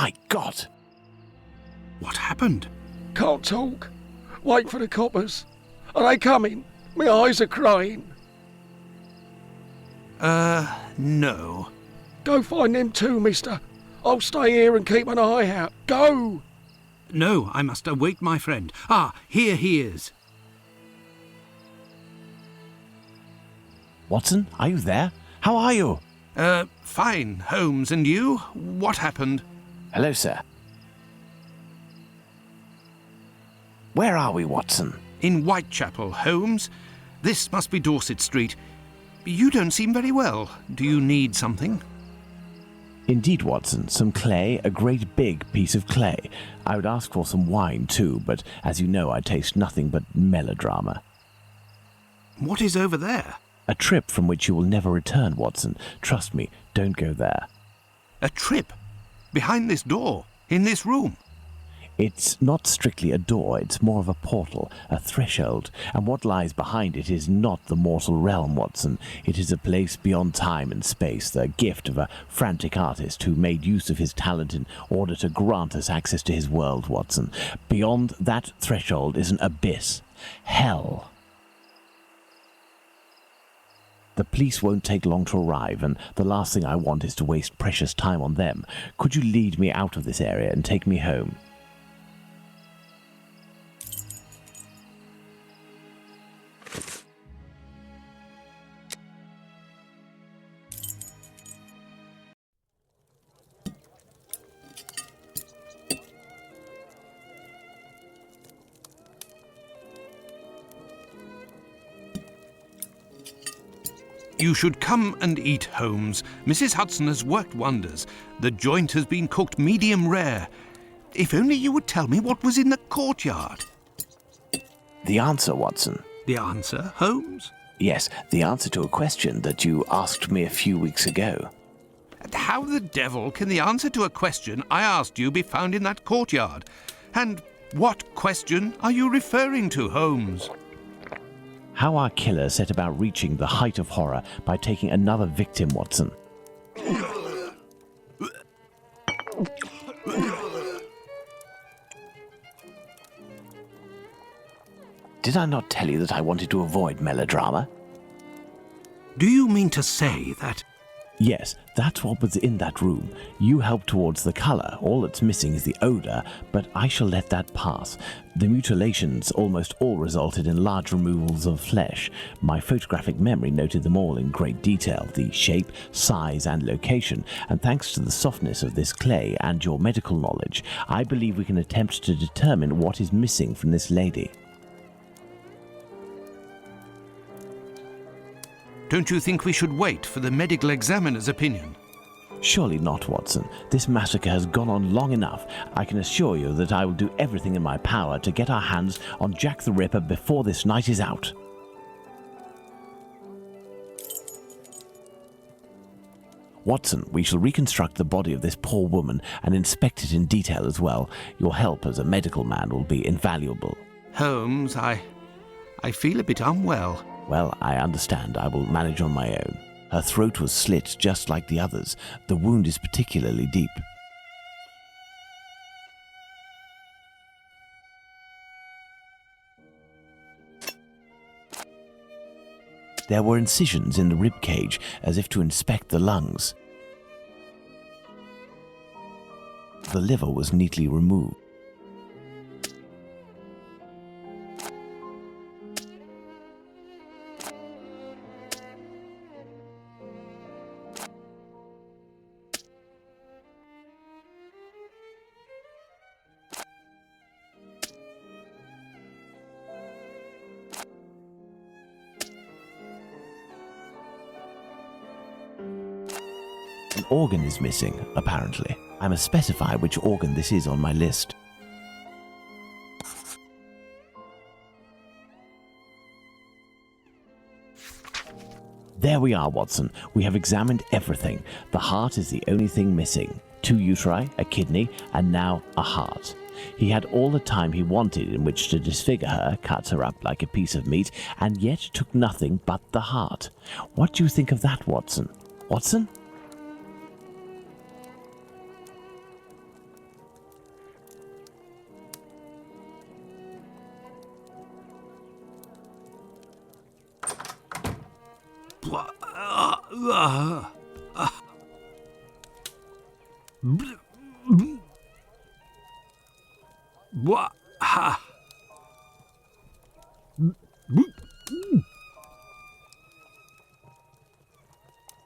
My God! What happened? Can't talk. Wait for the coppers. Are they coming? My eyes are crying. No. Go find them too, mister. I'll stay here and keep an eye out. Go! No, I must await my friend. Ah, here he is. Watson, are you there? How are you? Fine, Holmes, and you? What happened? Hello, sir. Where are we, Watson? In Whitechapel, Holmes. This must be Dorset Street. You don't seem very well. Do you need something? Indeed, Watson. Some clay, a great big piece of clay. I would ask for some wine, too, but as you know, I taste nothing but melodrama. What is over there? A trip from which you will never return, Watson. Trust me, don't go there. A trip? Behind this door? In this room? It's not strictly a door, it's more of a portal, a threshold, and what lies behind it is not the mortal realm, Watson. It is a place beyond time and space, the gift of a frantic artist who made use of his talent in order to grant us access to his world, Watson. Beyond that threshold is an abyss. Hell. The police won't take long to arrive, and the last thing I want is to waste precious time on them. Could you lead me out of this area and take me home? You should come and eat, Holmes. Mrs. Hudson has worked wonders. The joint has been cooked medium rare. If only you would tell me what was in the courtyard. The answer, Watson. The answer, Holmes? Yes, the answer to a question that you asked me a few weeks ago. And how the devil can the answer to a question I asked you be found in that courtyard? And what question are you referring to, Holmes? How our killer set about reaching the height of horror by taking another victim, Watson. Did I not tell you that I wanted to avoid melodrama? Do you mean to say that... Yes, that's what was in that room. You helped towards the colour. All that's missing is the odour, but I shall let that pass. The mutilations almost all resulted in large removals of flesh. My photographic memory noted them all in great detail, the shape, size and location, and thanks to the softness of this clay and your medical knowledge, I believe we can attempt to determine what is missing from this lady. Don't you think we should wait for the medical examiner's opinion? Surely not, Watson. This massacre has gone on long enough. I can assure you that I will do everything in my power to get our hands on Jack the Ripper before this night is out. Watson, we shall reconstruct the body of this poor woman and inspect it in detail as well. Your help as a medical man will be invaluable. Holmes, I feel a bit unwell. Well, I understand. I will manage on my own. Her throat was slit just like the others. The wound is particularly deep. There were incisions in the rib cage, as if to inspect the lungs. The liver was neatly removed. An organ is missing, apparently. I must specify which organ this is on my list. There we are, Watson. We have examined everything. The heart is the only thing missing. 2 uteri, a kidney, and now a heart. He had all the time he wanted in which to disfigure her, cut her up like a piece of meat, and yet took nothing but the heart. What do you think of that, Watson? Watson?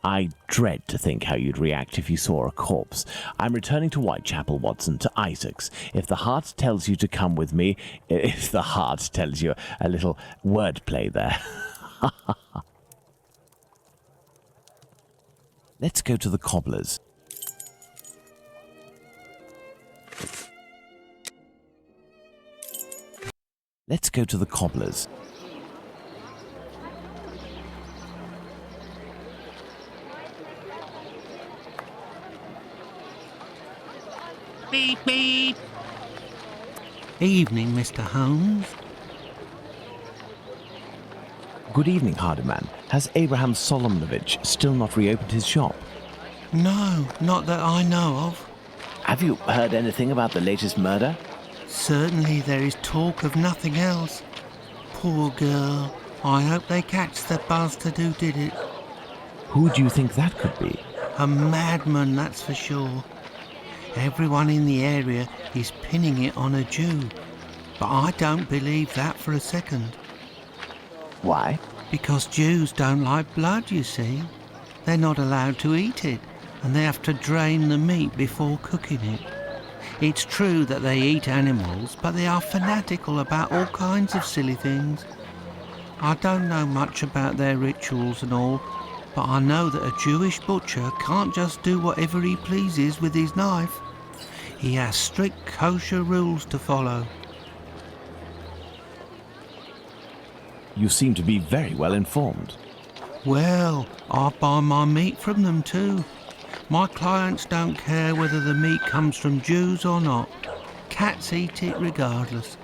I dread to think how you'd react if you saw a corpse. I'm returning to Whitechapel, Watson, to Isaac's. If the heart tells you to come with me, if the heart tells you, a little wordplay there. Let's go to the cobbler's. Let's go to the cobbler's. Beep, beep. Evening, Mr. Holmes. Good evening, Hardiman. Has Abraham Solomonovich still not reopened his shop? No, not that I know of. Have you heard anything about the latest murder? Certainly there is talk of nothing else. Poor girl. I hope they catch the bastard who did it. Who do you think that could be? A madman, that's for sure. Everyone in the area is pinning it on a Jew. But I don't believe that for a second. Why? Because Jews don't like blood, you see. They're not allowed to eat it, and they have to drain the meat before cooking it. It's true that they eat animals, but they are fanatical about all kinds of silly things. I don't know much about their rituals and all, but I know that a Jewish butcher can't just do whatever he pleases with his knife. He has strict kosher rules to follow. You seem to be very well informed. Well, I buy my meat from them too. My clients don't care whether the meat comes from Jews or not. Cats eat it regardless.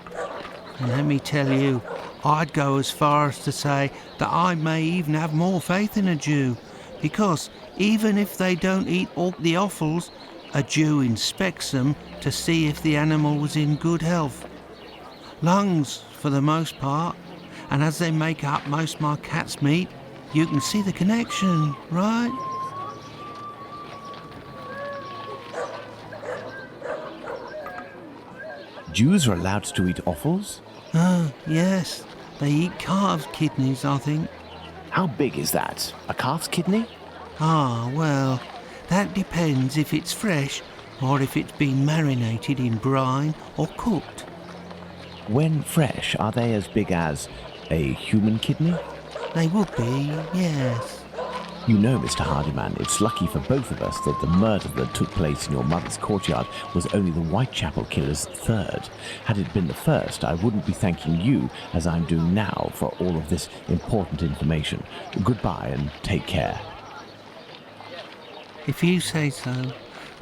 And let me tell you, I'd go as far as to say that I may even have more faith in a Jew, because even if they don't eat all the offals, a Jew inspects them to see if the animal was in good health. Lungs, for the most part, and as they make up most of my cat's meat, you can see the connection, right? Jews are allowed to eat offals? Oh, yes. They eat calves' kidneys, I think. How big is that? A calf's kidney? Ah, well, that depends if it's fresh or if it's been marinated in brine or cooked. When fresh, are they as big as a human kidney? They would be, yes. You know, Mr. Hardiman, it's lucky for both of us that the murder that took place in your mother's courtyard was only the Whitechapel killer's third. Had it been the first, I wouldn't be thanking you, as I'm doing now, for all of this important information. Goodbye and take care. If you say so.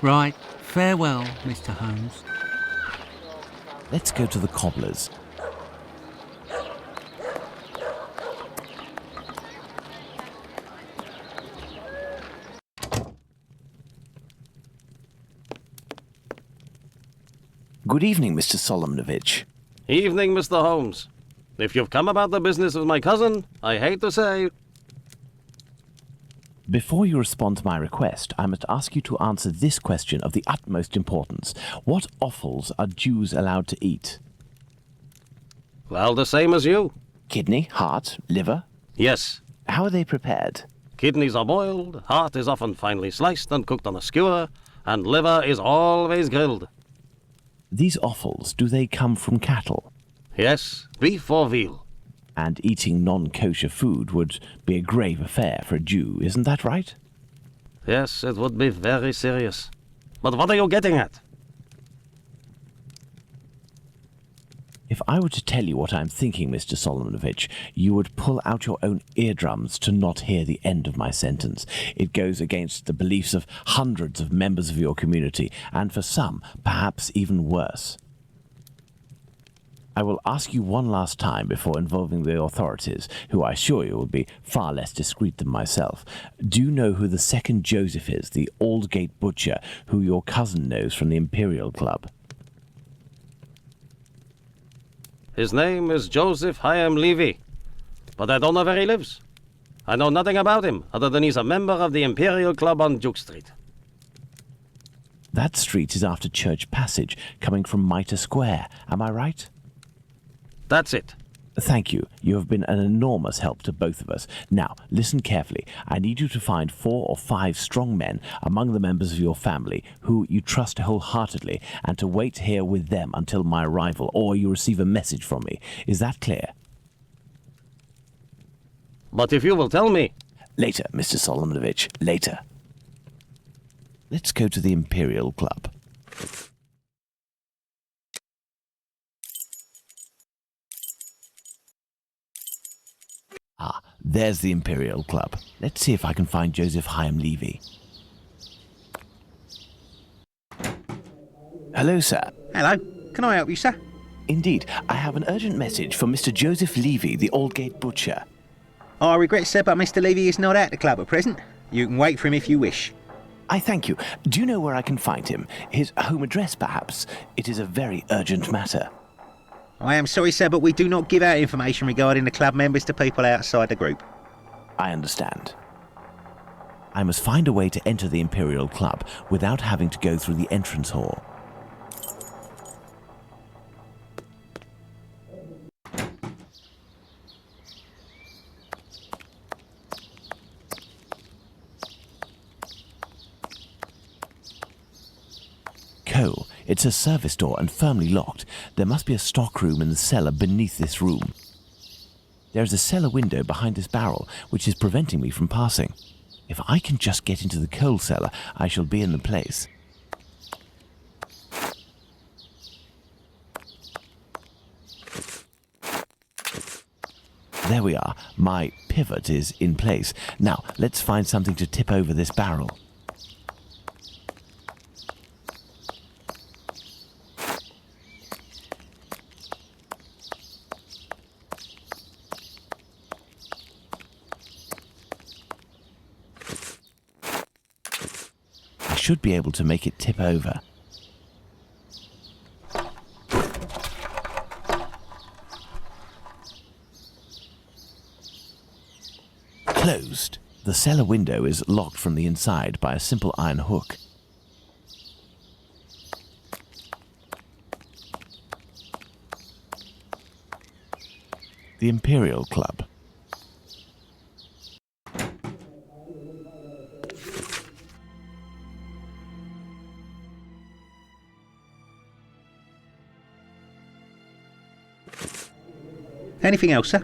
Right, farewell, Mr. Holmes. Let's go to the cobbler's. Good evening, Mr. Solomonovich. Evening, Mr. Holmes. If you've come about the business of my cousin, I hate to say... Before you respond to my request, I must ask you to answer this question of the utmost importance. What offals are Jews allowed to eat? Well, the same as you. Kidney, heart, liver? Yes. How are they prepared? Kidneys are boiled, heart is often finely sliced and cooked on a skewer, and liver is always grilled. These offals, do they come from cattle? Yes, beef or veal. And eating non-kosher food would be a grave affair for a Jew, isn't that right? Yes, it would be very serious. But what are you getting at? If I were to tell you what I'm thinking, Mr. Solomonovich, you would pull out your own eardrums to not hear the end of my sentence. It goes against the beliefs of hundreds of members of your community, and for some, perhaps even worse. I will ask you one last time before involving the authorities, who I assure you will be far less discreet than myself. Do you know who the second Joseph is, the Aldgate butcher, who your cousin knows from the Imperial Club? His name is Joseph Hyam Levy, but I don't know where he lives. I know nothing about him, other than he's a member of the Imperial Club on Duke Street. That street is after Church Passage, coming from Mitre Square. Am I right? That's it. Thank you. You have been an enormous help to both of us. Now, listen carefully. I need you to find 4 or 5 strong men among the members of your family who you trust wholeheartedly, and to wait here with them until my arrival, or you receive a message from me. Is that clear? But if you will tell me... Later, Mr. Solomonovich. Later. Let's go to the Imperial Club. Ah, there's the Imperial Club. Let's see if I can find Joseph Hyam Levy. Hello, sir. Hello. Can I help you, sir? Indeed, I have an urgent message for Mr. Joseph Levy, the Aldgate butcher. I regret, sir, but Mr. Levy is not at the club at present. You can wait for him if you wish. I thank you. Do you know where I can find him? His home address, perhaps? It is a very urgent matter. I am sorry, sir, but we do not give out information regarding the club members to people outside the group. I understand. I must find a way to enter the Imperial Club without having to go through the entrance hall. Cole, it's a service door and firmly locked. There must be a stockroom in the cellar beneath this room. There is a cellar window behind this barrel, which is preventing me from passing. If I can just get into the coal cellar, I shall be in the place. There we are. My pivot is in place. Now, let's find something to tip over this barrel. I should be able to make it tip over. Closed. The cellar window is locked from the inside by a simple iron hook. The Imperial Club. Anything else, sir?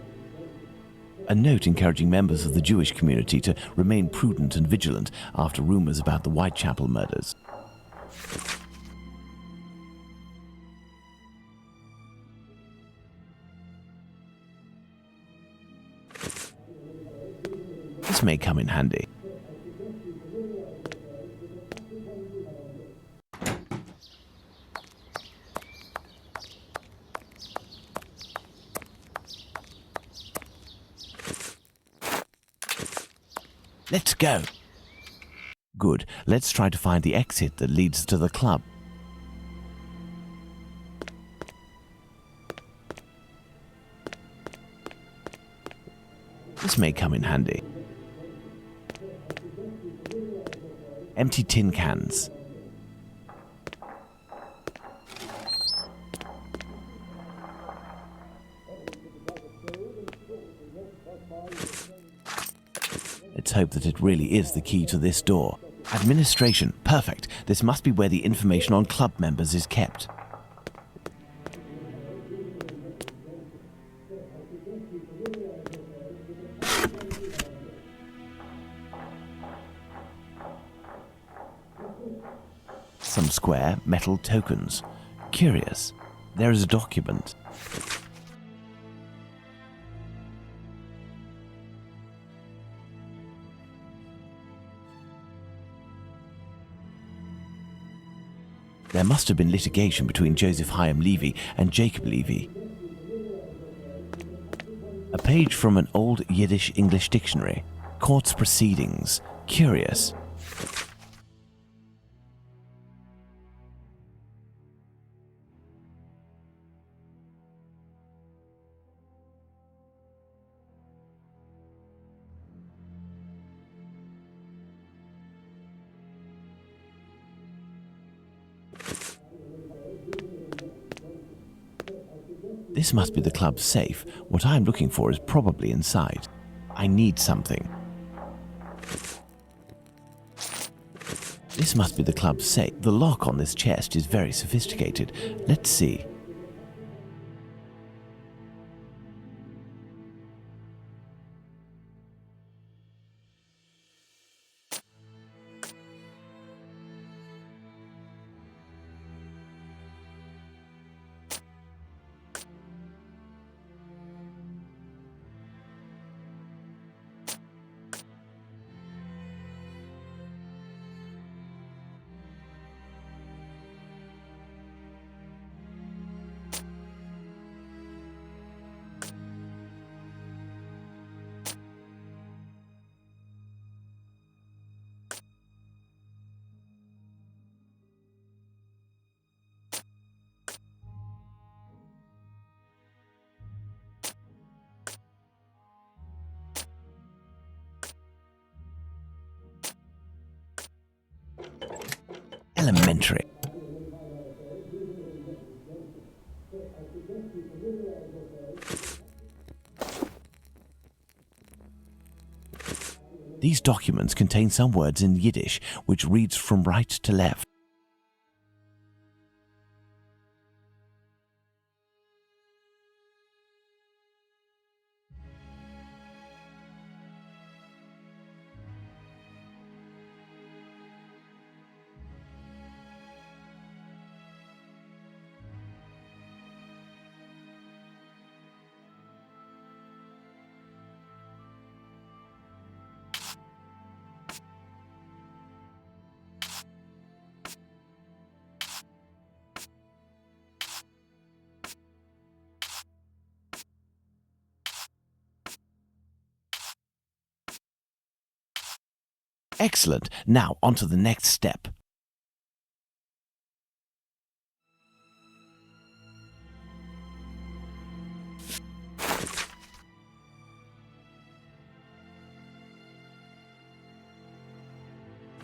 A note encouraging members of the Jewish community to remain prudent and vigilant after rumors about the Whitechapel murders. This may come in handy. Let's go. Good. Let's try to find the exit that leads to the club. This may come in handy. Empty tin cans. Let's hope that it really is the key to this door. Administration. Perfect. This must be where the information on club members is kept. Some square metal tokens. Curious. There is a document. There must have been litigation between Joseph Hyam Levy and Jacob Levy. A page from an old Yiddish-English dictionary. Court's proceedings. Curious. This must be the club's safe. What I'm looking for is probably inside. I need something. This must be the club's safe. The lock on this chest is very sophisticated. Let's see. Elementary. These documents contain some words in Yiddish, which reads from right to left. Excellent. Now on to the next step.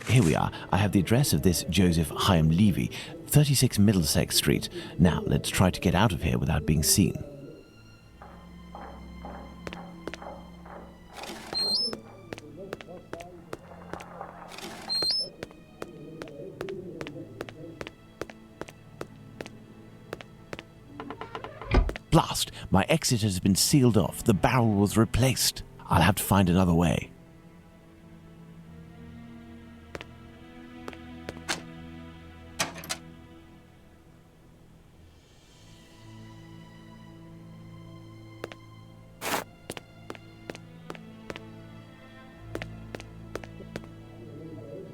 Here we are. I have the address of this Joseph Chaim Levy, 36 Middlesex Street. Now let's try to get out of here without being seen. Blast! My exit has been sealed off. The barrel was replaced. I'll have to find another way.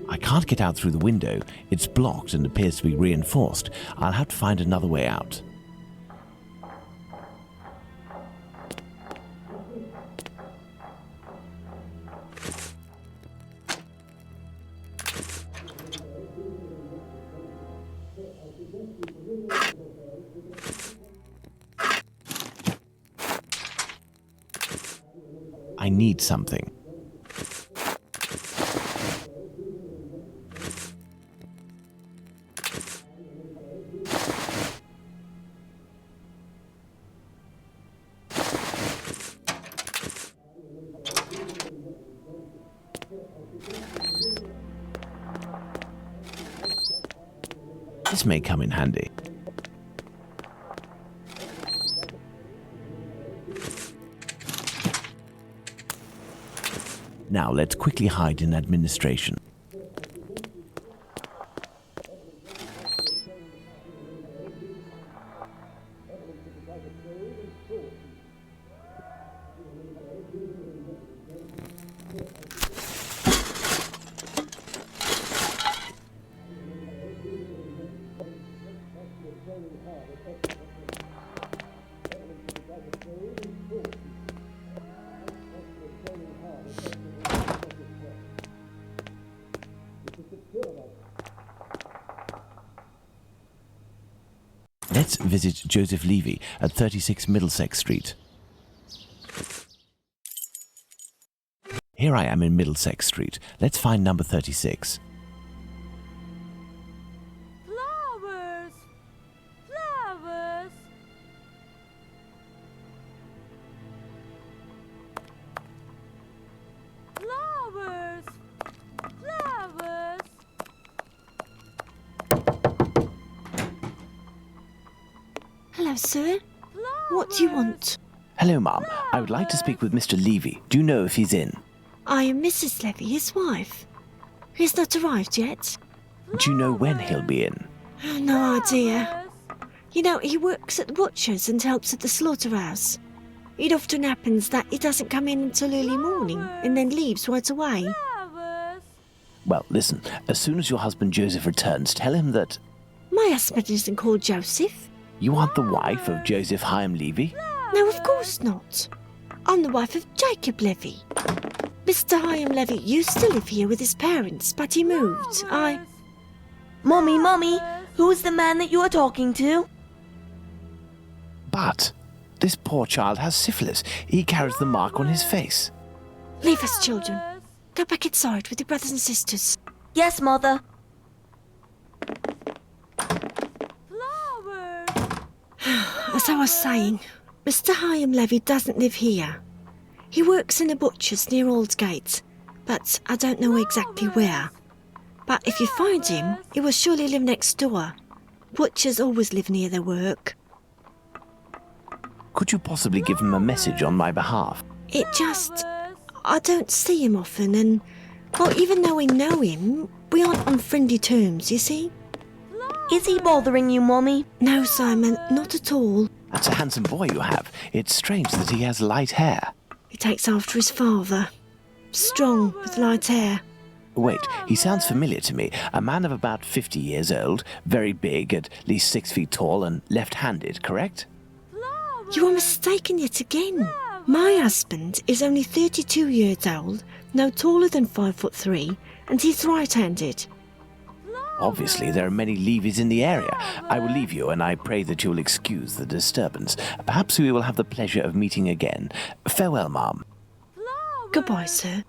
I can't get out through the window. It's blocked and appears to be reinforced. I'll have to find another way out. I need something. This may come in handy. Now let's quickly hide in administration. Let's visit Joseph Levy at 36 Middlesex Street. Here I am in Middlesex Street. Let's find number 36. Flowers! Flowers! Hello, sir. What do you want? Hello, Ma'am. I would like to speak with Mr. Levy. Do you know if he's in? I am Mrs. Levy, his wife. He's not arrived yet. Do you know when he'll be in? No idea. You know, he works at the butcher's and helps at the slaughterhouse. It often happens that he doesn't come in until early morning and then leaves right away. Well, listen, as soon as your husband Joseph returns, tell him that My husband isn't called Joseph. you aren't the wife of Joseph Hyam Levy. No, of course not. I'm the wife of Jacob Levy. Mr. Hyam Levy used to live here with his parents, but he moved. Mommy, who's the man that you are talking to? But this poor child has syphilis. He carries the mark on his face. Leave us, children. Go back inside with your brothers and sisters. Yes, Mother. As I was saying, Mr. Hyam Levy doesn't live here. He works in a butcher's near Aldgate, but I don't know exactly where. But if you find him, he will surely live next door. Butchers always live near their work. Could you possibly give him a message on my behalf? I don't see him often, and, well, even though we know him, we aren't on friendly terms, you see? Is he bothering you, Mommy? No, Simon, not at all. That's a handsome boy you have. It's strange that he has light hair. He takes after his father. Strong, with light hair. Wait, he sounds familiar to me. A man of about 50 years old, very big, at least 6 feet tall, and left-handed, correct? You are mistaken yet again. My husband is only 32 years old, no taller than 5'3", and he's right-handed. Obviously, there are many Levies in the area. I will leave you, and I pray that you will excuse the disturbance. Perhaps we will have the pleasure of meeting again. Farewell, Ma'am. Goodbye, sir.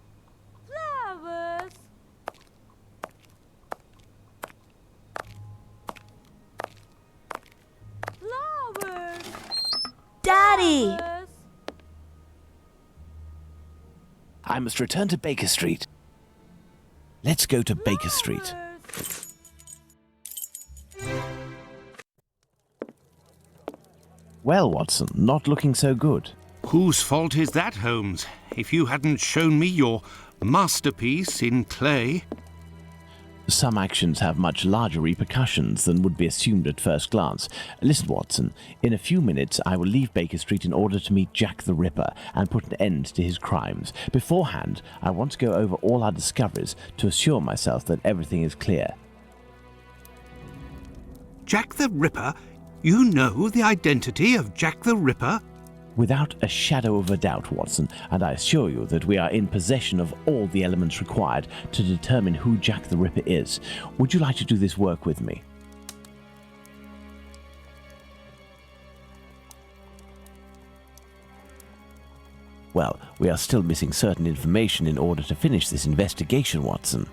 Daddy! I must return to Baker Street. Let's go to Baker Street. Well, Watson, not looking so good. Whose fault is that, Holmes? If you hadn't shown me your masterpiece in clay. Some actions have much larger repercussions than would be assumed at first glance. Listen, Watson, in a few minutes I will leave Baker Street in order to meet Jack the Ripper and put an end to his crimes. Beforehand, I want to go over all our discoveries to assure myself that everything is clear. Jack the Ripper? You know the identity of Jack the Ripper? Without a shadow of a doubt, Watson, and I assure you that we are in possession of all the elements required to determine who Jack the Ripper is. Would you like to do this work with me? Well, we are still missing certain information in order to finish this investigation, Watson.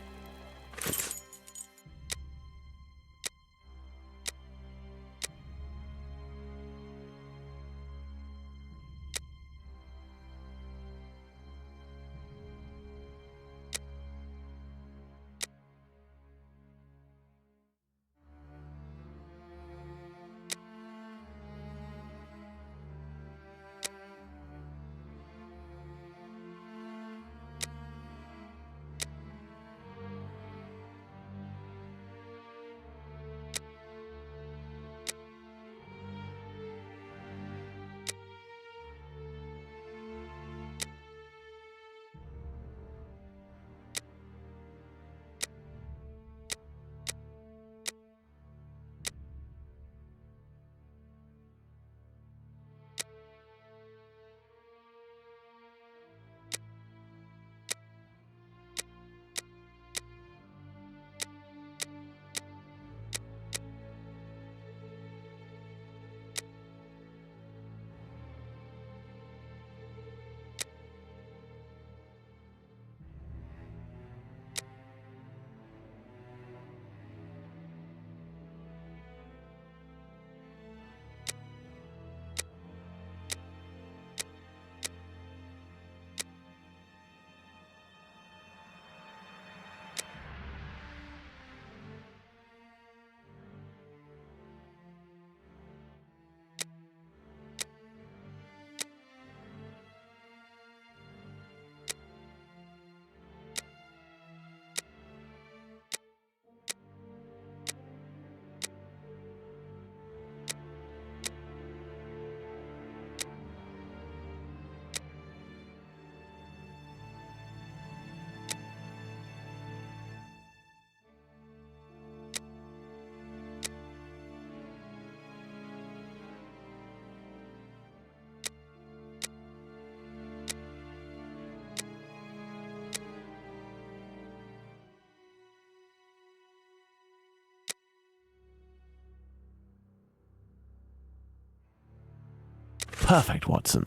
Perfect, Watson.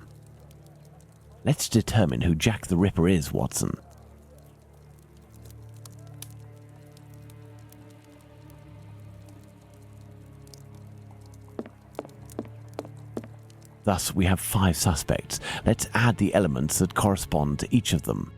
Let's determine who Jack the Ripper is, Watson. Thus, we have 5 suspects. Let's add the elements that correspond to each of them.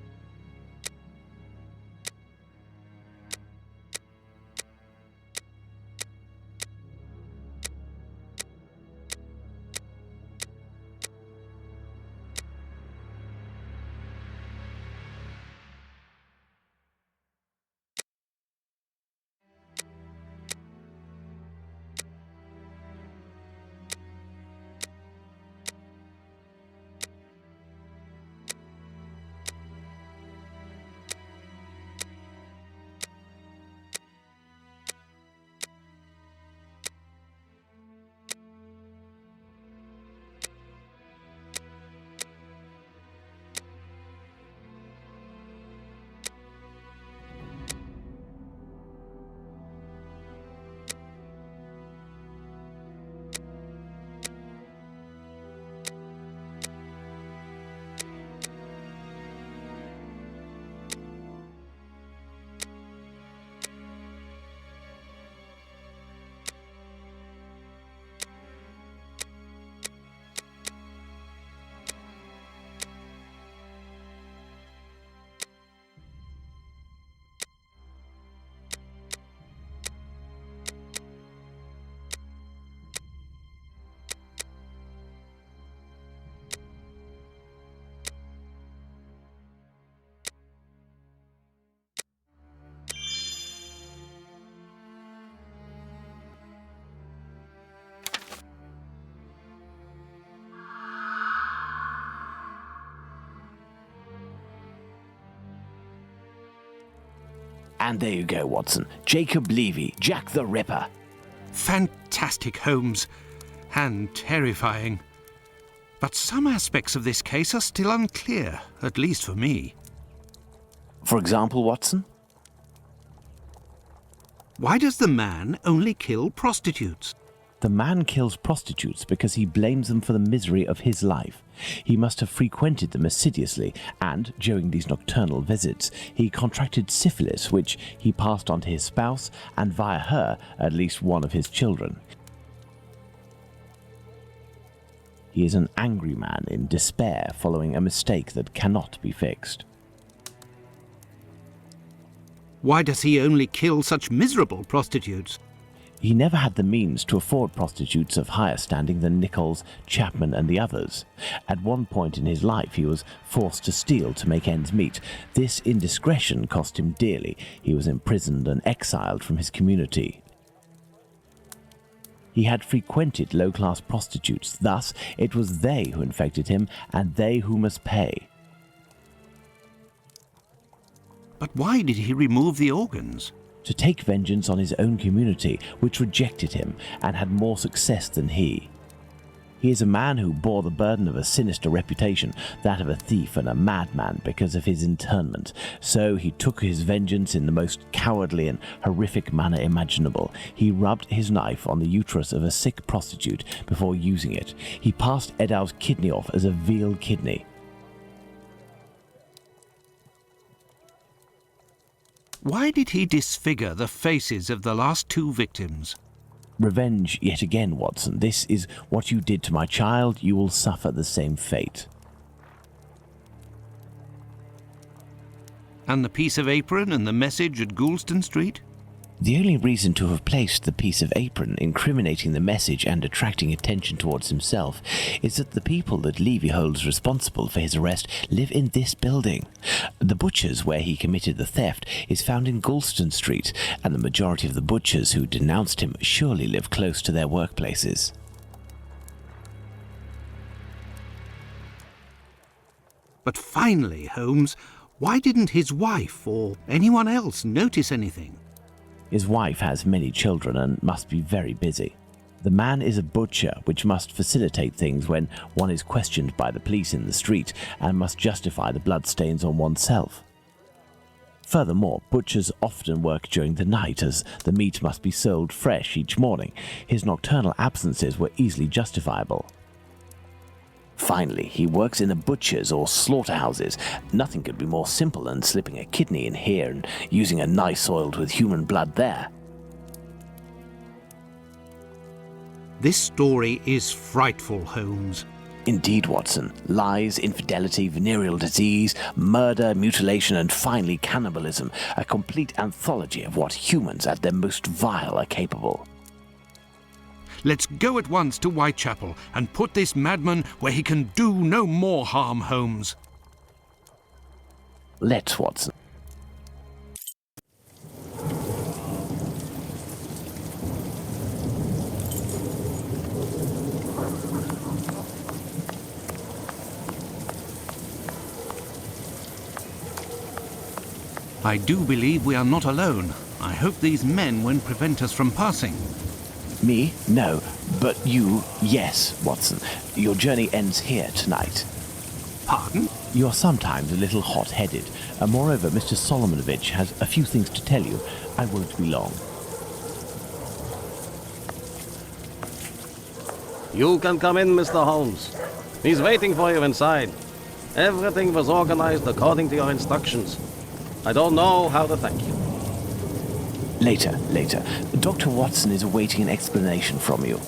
And there you go, Watson. Jacob Levy, Jack the Ripper. Fantastic, Holmes. And terrifying. But some aspects of this case are still unclear, at least for me. For example, Watson? Why does the man only kill prostitutes? The man kills prostitutes because he blames them for the misery of his life. He must have frequented them assiduously, and, during these nocturnal visits, he contracted syphilis, which he passed on to his spouse, and via her, at least one of his children. He is an angry man in despair following a mistake that cannot be fixed. Why does he only kill such miserable prostitutes? He never had the means to afford prostitutes of higher standing than Nichols, Chapman and the others. At one point in his life he was forced to steal to make ends meet. This indiscretion cost him dearly. He was imprisoned and exiled from his community. He had frequented low-class prostitutes, thus it was they who infected him and they who must pay. But why did he remove the organs? To take vengeance on his own community, which rejected him and had more success than he. He is a man who bore the burden of a sinister reputation, that of a thief and a madman, because of his internment. So he took his vengeance in the most cowardly and horrific manner imaginable. He rubbed his knife on the uterus of a sick prostitute before using it. He passed Edow's kidney off as a veal kidney. Why did he disfigure the faces of the last 2 victims? Revenge yet again, Watson. This is what you did to my child. You will suffer the same fate. And the piece of apron and the message at Goulston Street? The only reason to have placed the piece of apron incriminating the message and attracting attention towards himself is that the people that Levy holds responsible for his arrest live in this building. The butcher's where he committed the theft is found in Goulston Street, and the majority of the butchers who denounced him surely live close to their workplaces. But finally, Holmes, why didn't his wife or anyone else notice anything? His wife has many children and must be very busy. The man is a butcher, which must facilitate things when one is questioned by the police in the street and must justify the bloodstains on oneself. Furthermore, butchers often work during the night as the meat must be sold fresh each morning. His nocturnal absences were easily justifiable. Finally, he works in the butchers or slaughterhouses. Nothing could be more simple than slipping a kidney in here and using a knife oiled with human blood there. This story is frightful, Holmes. Indeed, Watson. Lies, infidelity, venereal disease, murder, mutilation, and finally cannibalism. A complete anthology of what humans at their most vile are capable. Let's go at once to Whitechapel and put this madman where he can do no more harm, Holmes. Let's, Watson. I do believe we are not alone. I hope these men won't prevent us from passing. Me? No. But you, yes, Watson. Your journey ends here tonight. Pardon? You're sometimes a little hot-headed. Moreover, Mr. Solomonovich has a few things to tell you. I won't be long. You can come in, Mr. Holmes. He's waiting for you inside. Everything was organized according to your instructions. I don't know how to thank you. Later. Dr. Watson is awaiting an explanation from you.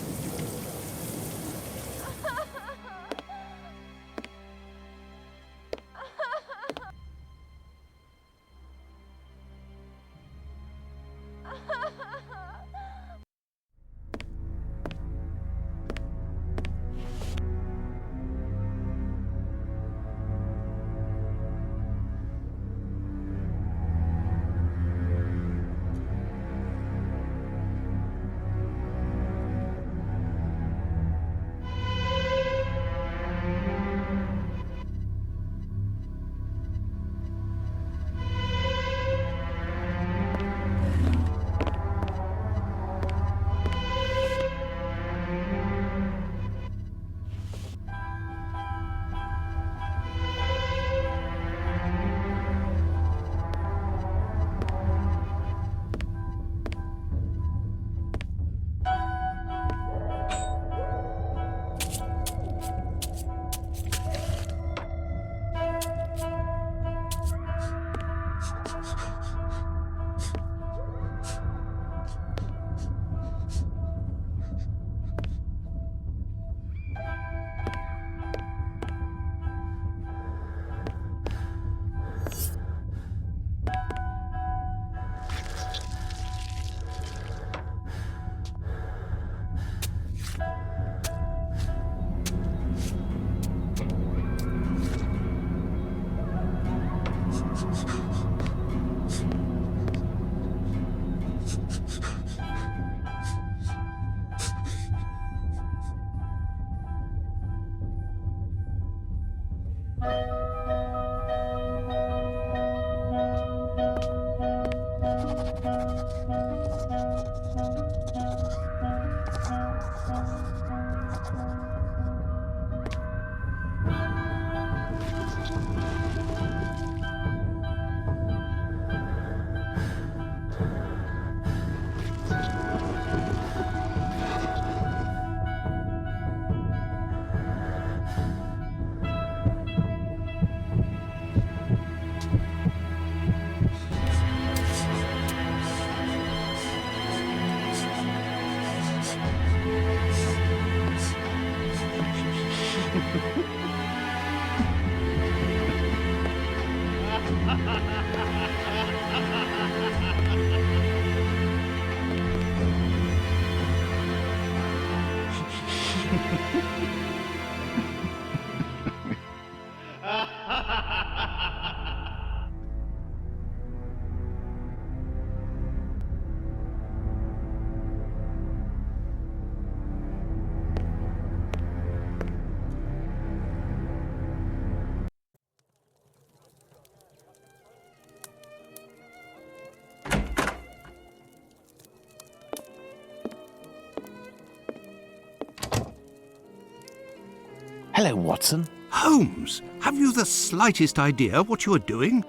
Hello, Watson. Holmes, have you the slightest idea what you are doing?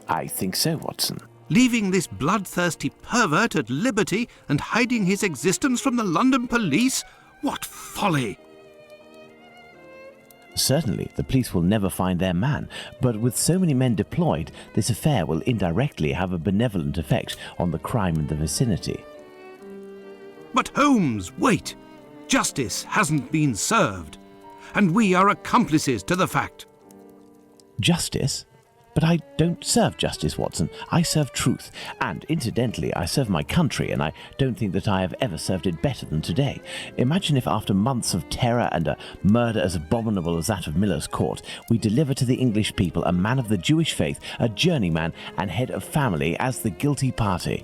I think so, Watson. Leaving this bloodthirsty pervert at liberty and hiding his existence from the London police? What folly! Certainly, the police will never find their man, but with so many men deployed, this affair will indirectly have a benevolent effect on the crime in the vicinity. But Holmes, wait! Justice hasn't been served, and we are accomplices to the fact. Justice? But I don't serve justice, Watson. I serve truth. And incidentally, I serve my country, and I don't think that I have ever served it better than today. Imagine if after months of terror and a murder as abominable as that of Miller's Court, we deliver to the English people a man of the Jewish faith, a journeyman and head of family as the guilty party.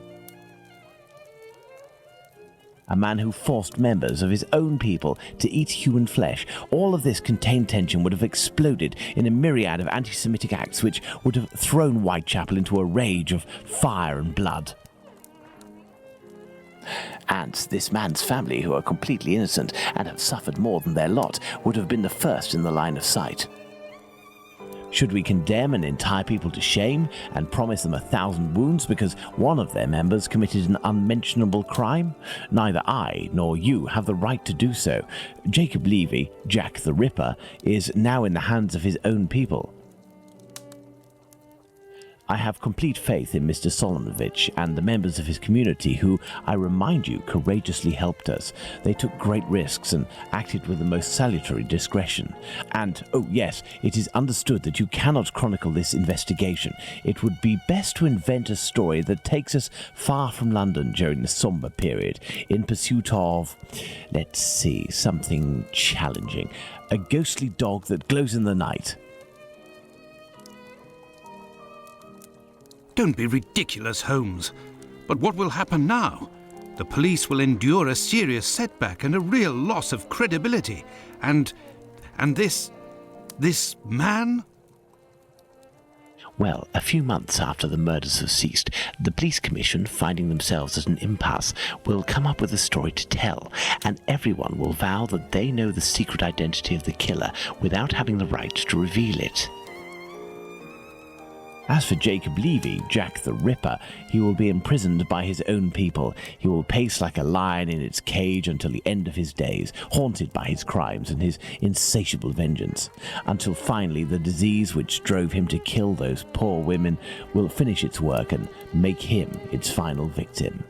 A man who forced members of his own people to eat human flesh. All of this contained tension would have exploded in a myriad of anti-Semitic acts which would have thrown Whitechapel into a rage of fire and blood. And this man's family, who are completely innocent and have suffered more than their lot, would have been the first in the line of sight. Should we condemn an entire people to shame and promise them 1,000 wounds because one of their members committed an unmentionable crime? Neither I nor you have the right to do so. Jacob Levy, Jack the Ripper, is now in the hands of his own people. I have complete faith in Mr. Solonovich and the members of his community who, I remind you, courageously helped us. They took great risks and acted with the most salutary discretion. And, oh yes, it is understood that you cannot chronicle this investigation. It would be best to invent a story that takes us far from London during the somber period, in pursuit of, let's see, something challenging. A ghostly dog that glows in the night. Don't be ridiculous, Holmes. But what will happen now? The police will endure a serious setback and a real loss of credibility. And this man? Well, a few months after the murders have ceased, the police commission, finding themselves at an impasse, will come up with a story to tell, and everyone will vow that they know the secret identity of the killer without having the right to reveal it. As for Jacob Levy, Jack the Ripper, he will be imprisoned by his own people. He will pace like a lion in its cage until the end of his days, haunted by his crimes and his insatiable vengeance, until finally the disease which drove him to kill those poor women will finish its work and make him its final victim.